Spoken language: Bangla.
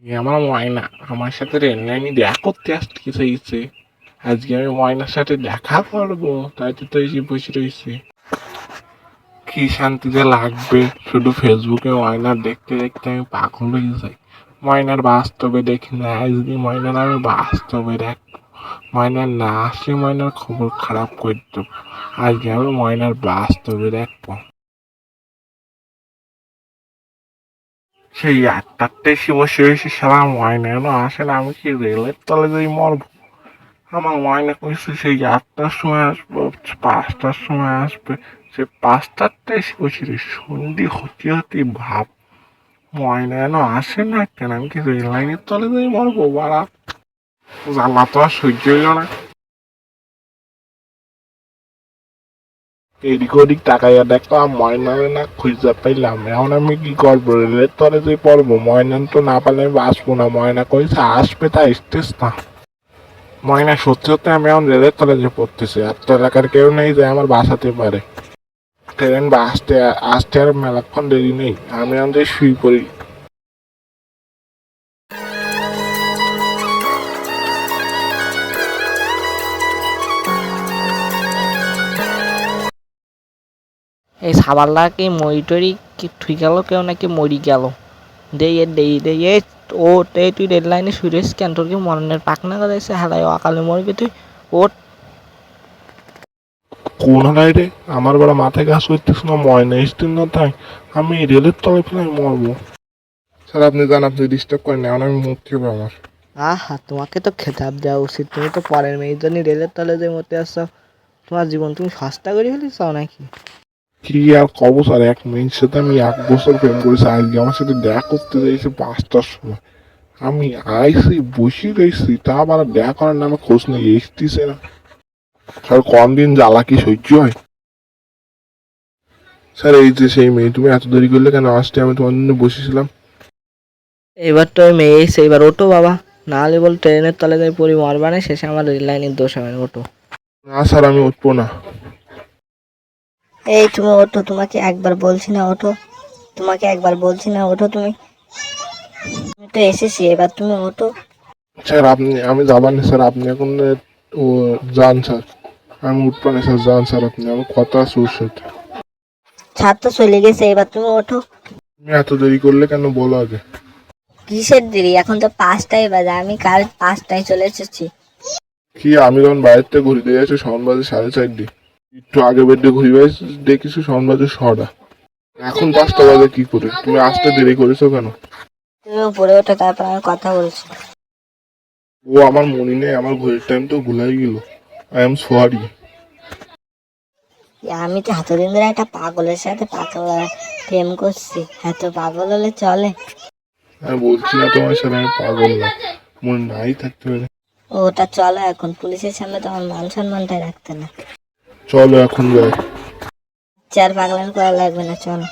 আমার ময়না আমার সাথে রেল লাইনে দেখা করতে আসতে চাইছে। আজকে আমি ময়নার সাথে দেখা করবো, তাই তো এসে বসে রয়েছে। কি শান্তি যে লাগবে, শুধু ফেসবুকে ময়নার দেখতে দেখতে আমি পাগল হয়ে যাই। ময়নার বাস্তবে দেখি না, আজকে ময়নার আমি বাস্তবে দেখ। ময়নার না আসলে ময়নার খবর খারাপ করে দেবো। আজকে আমি ময়নার বাস্তবে দেখবো। সেই 8টায় এসে বসে রয়েছে, সারা ময়না এখনো আসে না। আমি কি রেলের তলে যাই মরবো? আমার ময়না কইছে সেই 8টার সময় আসবো, 5টার সময় আসবে। সে 5টাতে এসে বসে রয়েছে, সন্ধি হতে হতে ভাব। ময়না এখনো আসে না কেন? আমি কি রেল লাইনের তলে যাই মরবো? বাড়া জ্বালা তো আর সহ্য হইল না। এদিক ওদিক তাকাইয়া দেখলাম ময়নারে না খুঁজে পাইলাম। এখন আমি কি করবো? রেলের তলে যে পড়বো, ময়না তো না পারলে আমি বাঁচবো না। ময়না কইছে আসবে, তা আসতেস না। ময়না সত্যি সত্যি আমি এখন রেলের তলে যে পড়তেছি, আর তো এলাকার কেউ নেই যে আমার বাঁচাতে পারে। ট্রেন বা আসতে আসতে আর মেলাক্ষণ দেরি নেই, আমি এখন যে শুয়ে পড়ি। এই সাবাল্লা কি মরি টরি কি ঠিক গেল কেউ নাকি মরি গেল দে ও তুই রেড লাইনে সুরেশ কেন তোর কি মরণের পাকনা করেছে হেলাই অকালে মরবি তুই ওট কোন হালাই রে? আমার বড় মাথায় কাজ করতেছ না, ময়না আসতে না, তাই আমি রেলের তলে ফেলে আমি মরবো। স্যার আপনি যান, আপনি ডিস্টার্ব করেন না, এখন আমি মুক্তি হবে আমার। আহা তোমাকে তো খেতাব দেওয়া উচিত, তুমি তো পরের মেয়ের জন্য রেলের তলে যে মরতে আসছো। তোমার জীবন তুমি সস্তা করে ফেলেছাও নাকি? কি আর কব স্যার, এক মেয়ের সাথে আমি 1 বছর প্রেম করেছি, আজকে আমার সাথে দেখা করতে চাইছে 5টার সময়। আমি আইসি বসে রয়েছি, তা আবার দেখা করার নামে খোঁজ নেই, এসতিছে না। স্যার কম দিন জ্বালা কি সহ্য হয়? স্যার এই যে সেই মেয়ে, তুমি এত দেরি করলে কেন আসতে? আমি তোমার জন্য বসেছিলাম। এবার তো ওই মেয়ে এসে এবার ওটো বাবা, না হলে বল ট্রেনের তলে যাই পরি মরবা না, শেষে আমার রেল লাইনের দোষ হবে না, ওটো। না স্যার আমি উঠবো না। এই তুমি ওঠো, তোমাকে একবার বলছি না ওঠো, তোমাকে একবার বলছি না ওঠো তুমি। আমি তো এসেছি, এবার তুমি ওঠো। স্যার আমি যাবার না স্যার, আপনি এখন ও যান স্যার। আমি উঠবো না স্যার, যান স্যার আপনি, আমার কথা আছে ওর সাথে। ছাদ তো চলে গেছে, এবার তুমি ওঠো। তুমি এত দেরি করলে কেন বলো আগে। কিসের দেরি? এখন তো 5টাই বাজে, আমি কাল 5টায় চলে এসেছি। কি আমি যখন বাইরের থেকে ঘুরে দিয়ে আসছি সন বাজে 4:30, একটু আগে বেডে ঘুরে দেখেছি সন বাজে 6টা। এখন 5টা বাজে কি করে? তুমি আসতে দেরি করেছো কেন? তুমি উপরে ওঠো, তারপর আমি কথা বলছি। ও আমার মনে নেই, আমার ঘড়ির টাইম তো ভুলাই গেল। I am sorry. আমি তো এতদিন ধরে একটা পাগলের সাথে পাগল প্রেম করছি, এত পাগল হলে চলে? আমি বলছি না তোমার সাথে আমি পাগল না, মনে নাই থাকতে পারে। ওটা চলো, এখন পুলিশের সামনে তোমার মান সম্মানটাই রাখতে না। চলো এখন যাই। চার পাগলামি করা লাগবে না, চলো।